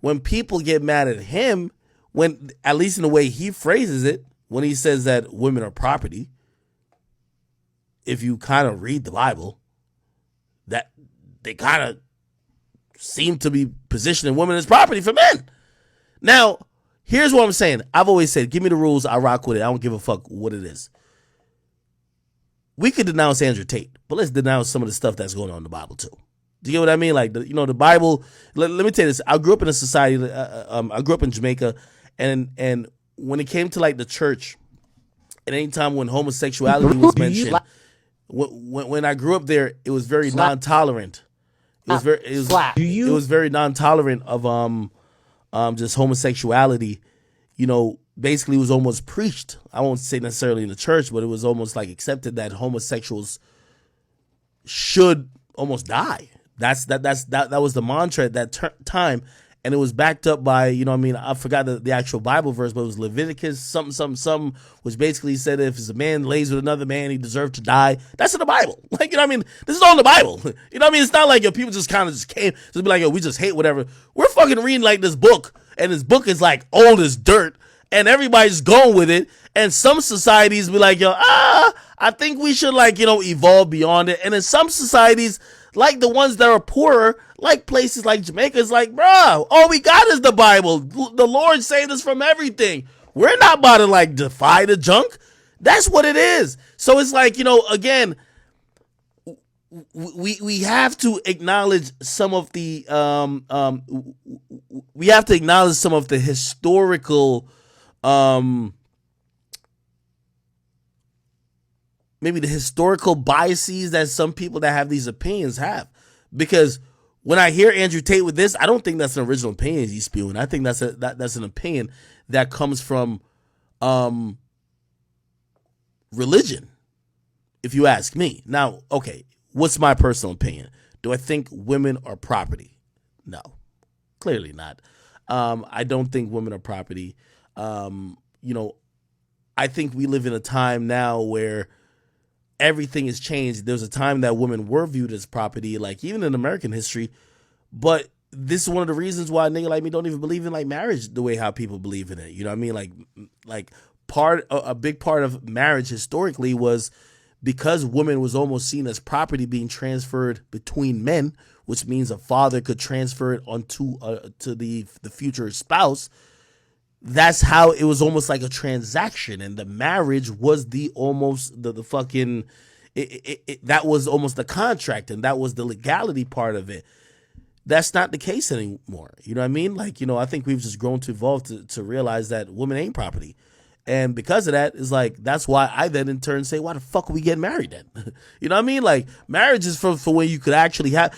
when people get mad at him, when at least in the way he phrases it, when he says that women are property, if you kind of read the Bible, that they kind of seem to be positioning women as property for men. Now, here's what I'm saying. I've always said, give me the rules, I rock with it. I don't give a fuck what it is. We could denounce Andrew Tate, but let's denounce some of the stuff that's going on in the Bible too. Do you get what I mean? Like, the Bible, let me tell you this. I grew up in a society, I grew up in Jamaica, and when it came to like the church, at any time when homosexuality was mentioned, when I grew up there, it was very non-tolerant. It was very non-tolerant of just homosexuality. Basically it was almost preached. I won't say necessarily in the church, but it was almost like accepted that homosexuals should almost die. That was the mantra at that time, and it was backed up by, I forgot the actual Bible verse, but it was Leviticus something, which basically said if a man lays with another man, he deserved to die. That's in the Bible. Like, this is all in the Bible. It's not like people just kind of just came to be like, we just hate whatever. We're fucking reading like this book, and this book is like old as dirt, and everybody's going with it. And some societies be like, I think we should evolve beyond it. And in some societies, like the ones that are poorer, like places like Jamaica, is like, bro, all we got is the Bible. The Lord saved us from everything. We're not about to defy the junk. That's what it is. So it's like, again, we have to acknowledge some of the historical maybe the historical biases that some people that have these opinions have. Because when I hear Andrew Tate with this, I don't think that's an original opinion he's spewing. I think that's an opinion that comes from religion, if you ask me. Now, okay, what's my personal opinion? Do I think women are property? No, clearly not. I don't think women are property. I think we live in a time now where everything has changed. There's a time that women were viewed as property, like even in American history. But this is one of the reasons why a nigga like me don't even believe in marriage the way how people believe in it. You know what I mean? A big part of marriage historically was because women was almost seen as property being transferred between men, which means a father could transfer it onto to the future spouse. That's how it was almost like a transaction, and the marriage was the fucking that was almost the contract, and that was the legality part of it. That's not the case anymore. You know what I mean? I think we've just grown to evolve to realize that women ain't property. And because of that, it's that's why I then in turn say, why the fuck are we getting married then? You know what I mean? Marriage is for when you could actually have,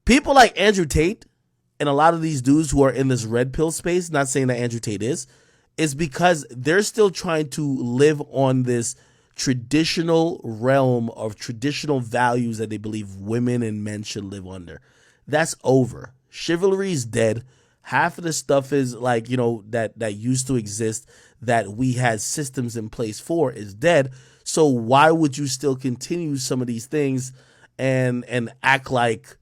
people like Andrew Tate and a lot of these dudes who are in this red pill space, not saying that Andrew Tate is because they're still trying to live on this traditional realm of traditional values that they believe women and men should live under. That's over. Chivalry is dead. Half of the stuff is that used to exist that we had systems in place for is dead. So why would you still continue some of these things and act like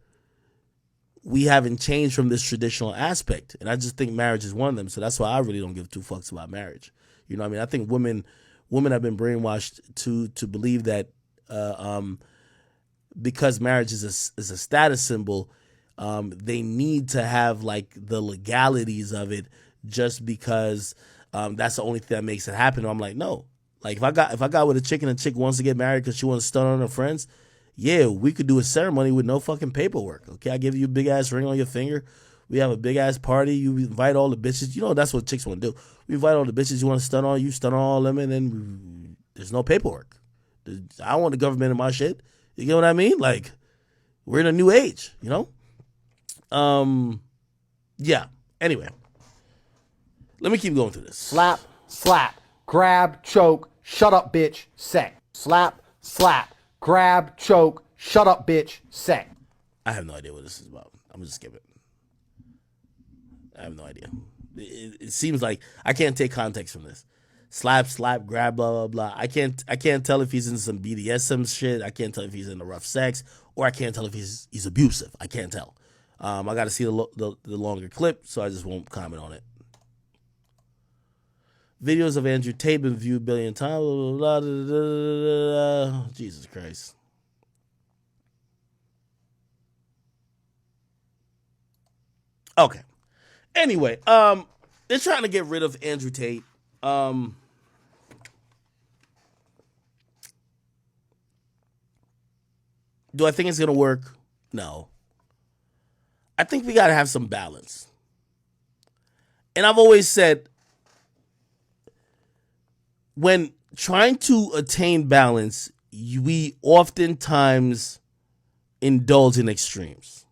we haven't changed from this traditional aspect? And I just think marriage is one of them. So that's why I really don't give two fucks about marriage. You know what I mean? I think women have been brainwashed to believe that because marriage is a status symbol, they need to have the legalities of it just because that's the only thing that makes it happen. I'm like, no. If I got with a chick and a chick wants to get married because she wants to stun on her friends, yeah, we could do a ceremony with no fucking paperwork. Okay, I give you a big ass ring on your finger. We have a big ass party. You invite all the bitches. That's what chicks want to do. We invite all the bitches you want to stun on. You stun on all of them, and then there's no paperwork. I don't want the government in my shit. You get what I mean? We're in a new age, Yeah. Anyway, let me keep going through this. Slap, slap, grab, choke, shut up, bitch, sex. Slap, slap, grab, choke, shut up, bitch, sex. I have no idea what this is about. I'm gonna just skip it. I have no idea. It seems like I can't take context from this. Slap, slap, grab, blah, blah, blah. I can't tell if he's in some BDSM shit. I can't tell if he's into rough sex, or I can't tell if he's abusive. I can't tell. I got to see the longer clip, so I just won't comment on it. Videos of Andrew Tate been viewed billion times. Blah, blah, blah, blah, blah. Jesus Christ. Okay. Anyway, they're trying to get rid of Andrew Tate. Do I think it's gonna work? No. I think we gotta have some balance. And I've always said, when trying to attain balance, we oftentimes indulge in extremes.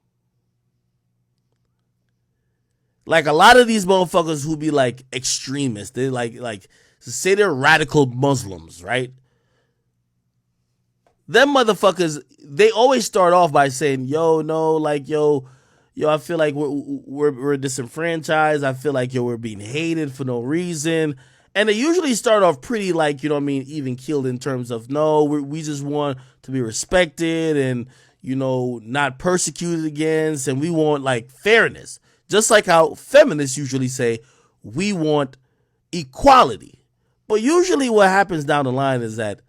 Like a lot of these motherfuckers who be like extremists, they like say they're radical Muslims, right? Them motherfuckers, they always start off by saying, yo, no, like, yo, I feel like we're disenfranchised. I feel like, yo, we're being hated for no reason. And they usually start off pretty, like, you know what I mean, even keeled in terms of, no, we just want to be respected and, you know, not persecuted against. And we want, like, fairness. Just like how feminists usually say, we want equality. But usually what happens down the line is that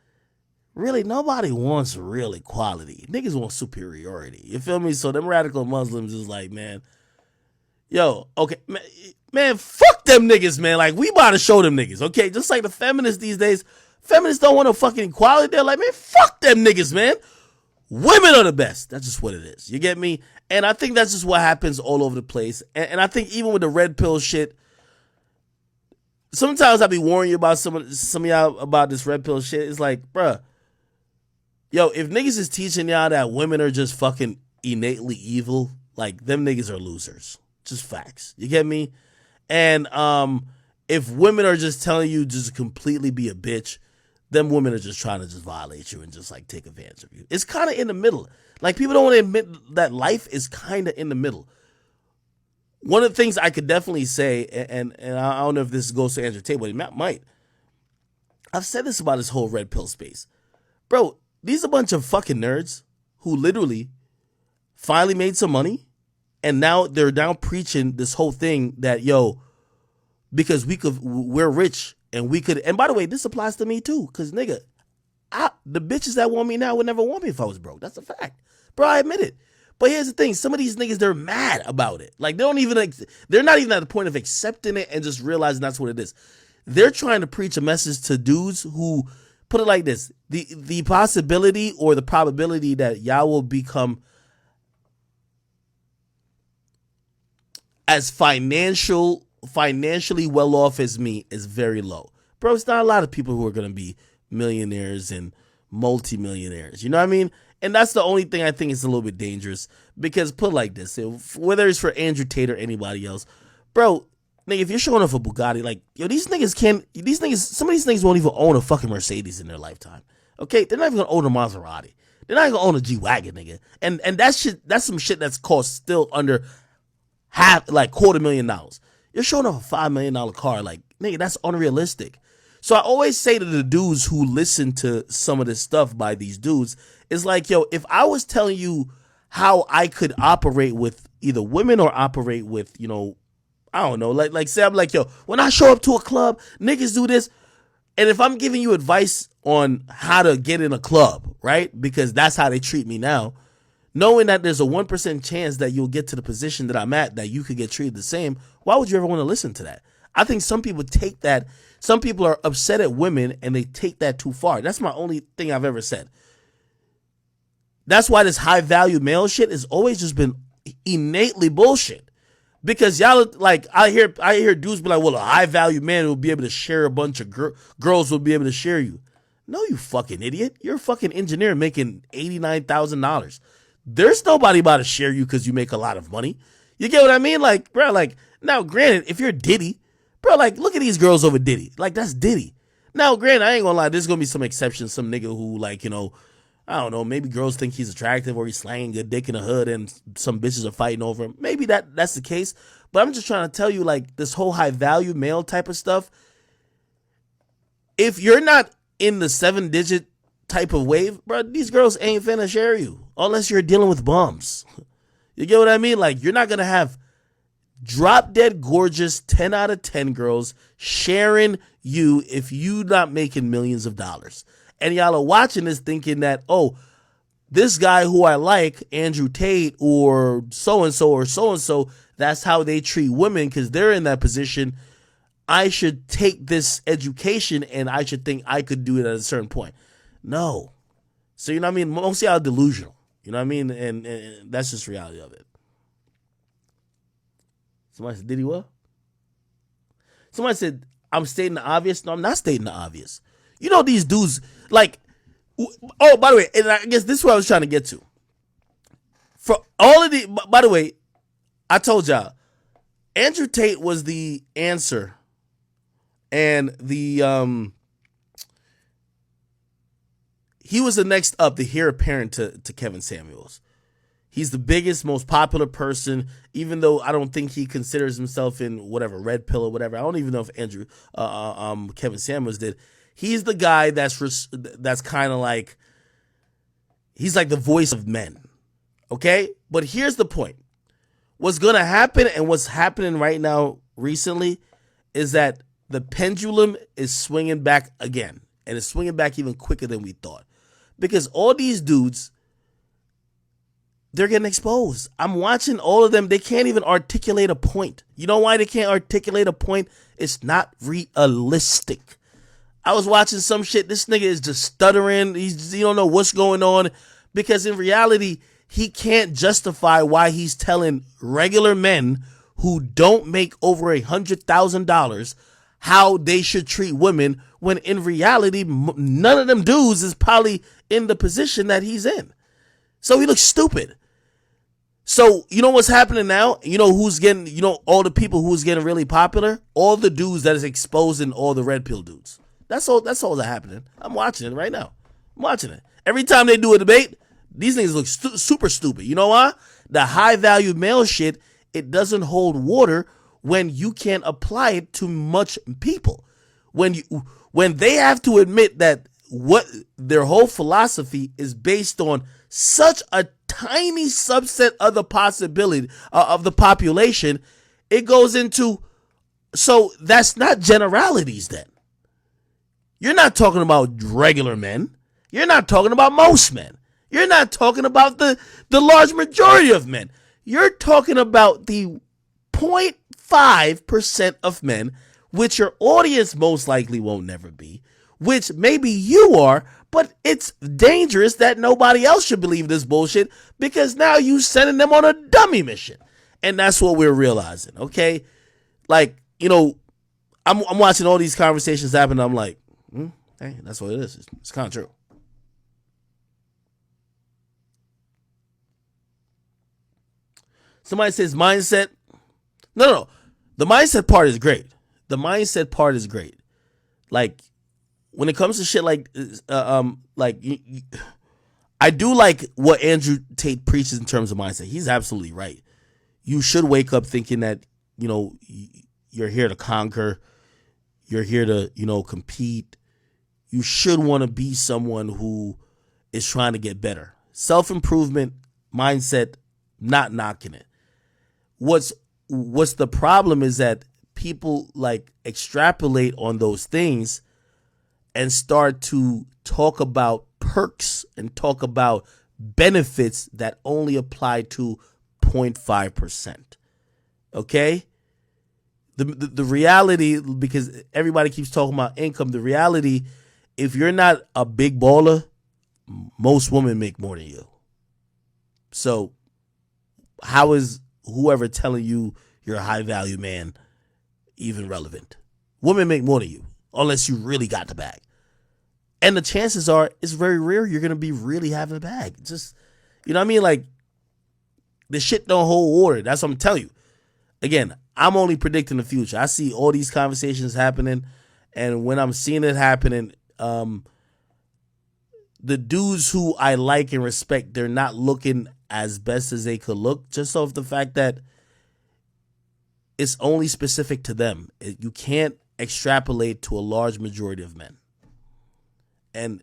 really nobody wants real equality. Niggas want superiority. You feel me? So them radical Muslims is like, man, yo, okay, man, fuck them niggas, man. Like, we about to show them niggas, okay? Just like the feminists these days, feminists don't want no fucking equality. They're like, man, fuck them niggas, man. Women are the best. That's just what it is. You get me? And I think that's just what happens all over the place. And I think even with the red pill shit, sometimes I be warning you about some of y'all about this red pill shit. It's like, bruh, yo, if niggas is teaching y'all that women are just fucking innately evil, like, them niggas are losers. Just facts. You get me? And if women are just telling you just completely be a bitch, them women are just trying to just violate you and just like take advantage of you. It's kind of in the middle. Like, people don't want to admit that life is kind of in the middle. One of the things I could definitely say, and I don't know if this goes to Andrew Tate, but it might. I've said this about this whole red pill space. Bro, these are a bunch of fucking nerds who literally finally made some money, and now they're now preaching this whole thing that, yo, because we're rich and we could, and by the way, this applies to me too, because nigga, the bitches that want me now would never want me if I was broke. That's a fact. Bro, I admit it. But here's the thing, some of these niggas, they're mad about it. Like, they're not even at the point of accepting it and just realizing that's what it is. They're trying to preach a message to dudes who, put it like this, the possibility or the probability that y'all will become as financially well off as me is very low. Bro, it's not a lot of people who are going to be millionaires and multimillionaires. You know what I mean? And that's the only thing I think is a little bit dangerous, because put it like this, whether it's for Andrew Tate or anybody else, bro, nigga, if you're showing off a Bugatti, like, yo, some of these niggas won't even own a fucking Mercedes in their lifetime. Okay? They're not even gonna own a Maserati. They're not even gonna own a G-Wagon, nigga. And that's some shit that's cost still under $250,000. You're showing off a $5 million car, like, nigga, that's unrealistic. So I always say to the dudes who listen to some of this stuff by these dudes, is like, yo, if I was telling you how I could operate with either women or operate with, you know, I don't know, like say I'm like, yo, when I show up to a club, niggas do this. And if I'm giving you advice on how to get in a club, right? Because that's how they treat me now, knowing that there's a 1% chance that you'll get to the position that I'm at, that you could get treated the same, why would you ever want to listen to that? I think some people take that, some people are upset at women and they take that too far. That's my only thing I've ever said. That's why this high value male shit has always just been innately bullshit. Because y'all, like, I hear dudes be like, well, a high value man will be able to share a bunch of girls will be able to share you. No, you fucking idiot. You're a fucking engineer making $89,000. There's nobody about to share you because you make a lot of money. You get what I mean? Like, bro, like, now granted, if you're Diddy, bro, like, look at these girls over Diddy. Like, that's Diddy. Now, granted, I ain't gonna lie, there's gonna be some exceptions, some nigga who, like, you know, I don't know, maybe girls think he's attractive or he's slanging good dick in the hood and some bitches are fighting over him. Maybe that's the case. But I'm just trying to tell you, like, this whole high value male type of stuff, if you're not in the 7-digit type of wave, bro, these girls ain't finna share you unless you're dealing with bums. You get what I mean? Like, you're not going to have drop dead gorgeous 10 out of 10 girls sharing you if you not making millions of dollars. And y'all are watching this thinking that, oh, this guy who I like, Andrew Tate or so-and-so, that's how they treat women because they're in that position. I should take this education and I should think I could do it at a certain point. No. So, you know what I mean? Most of y'all are delusional. You know what I mean? And that's just reality of it. Somebody said, did he what? Somebody said, I'm stating the obvious. No, I'm not stating the obvious. You know these dudes, like, oh, by the way, and I guess this is what I was trying to get to. For all of the, by the way, I told y'all, Andrew Tate was the answer. And he was the next up, the heir apparent to Kevin Samuels. He's the biggest, most popular person, even though I don't think he considers himself in whatever, red pill or whatever. I don't even know if Kevin Samuels did. He's the guy that's kind of like, he's like the voice of men. Okay? But here's the point. What's going to happen and what's happening right now recently is that the pendulum is swinging back again. And it's swinging back even quicker than we thought. Because all these dudes, they're getting exposed. I'm watching all of them. They can't even articulate a point. You know why they can't articulate a point? It's not realistic. I was watching some shit. This nigga is just stuttering. He don't know what's going on. Because in reality, he can't justify why he's telling regular men who don't make over $100,000 how they should treat women, when in reality, none of them dudes is probably in the position that he's in. So he looks stupid. So you know what's happening now? You know who's getting, you know, all the people who's getting really popular? All the dudes that is exposing all the red pill dudes. That's all that's happening. I'm watching it right now. I'm watching it. Every time they do a debate, these things look super stupid. You know why? The high value male shit, it doesn't hold water when you can't apply it to much people. When they have to admit that what their whole philosophy is based on such a tiny subset of the possibility of the population, it goes into, so that's not generalities then. You're not talking about regular men. You're not talking about most men. You're not talking about the large majority of men. You're talking about the 0.5% of men, which your audience most likely won't never be, which maybe you are, but it's dangerous that nobody else should believe this bullshit because now you sending them on a dummy mission. And that's what we're realizing, okay? Like, you know, I'm watching all these conversations happen. I'm like, hey, that's what it is. It's kind of true. Somebody says mindset. No. The mindset part is great. The mindset part is great. Like, when it comes to shit like, I do like what Andrew Tate preaches in terms of mindset. He's absolutely right. You should wake up thinking that, you know, you're here to conquer. You're here to, you know, compete. You should want to be someone who is trying to get better. Self-improvement, mindset, not knocking it. What's the problem is that people like extrapolate on those things and start to talk about perks and talk about benefits that only apply to 0.5%. Okay? The reality, because everybody keeps talking about income, the reality, if you're not a big baller, most women make more than you. So how is whoever telling you you're a high value man even relevant? Women make more than you unless you really got the bag. And the chances are it's very rare you're going to be really having the bag. Just, you know what I mean? Like, the shit don't hold water. That's what I'm telling you. Again, I'm only predicting the future. I see all these conversations happening, and when I'm seeing it happening, the dudes who I like and respect, they're not looking as best as they could look, just off the fact that it's only specific to them. You can't extrapolate to a large majority of men. And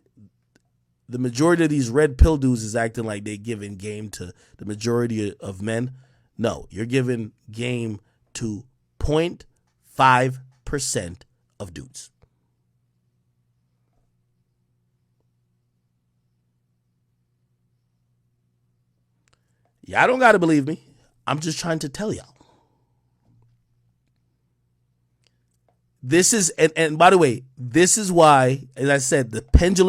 the majority of these red pill dudes is acting like they giving game to the majority of men. No, you're giving game to 0.5% of dudes. Y'all don't got to believe me. I'm just trying to tell y'all. This is, and by the way, this is why, as I said, the pendulum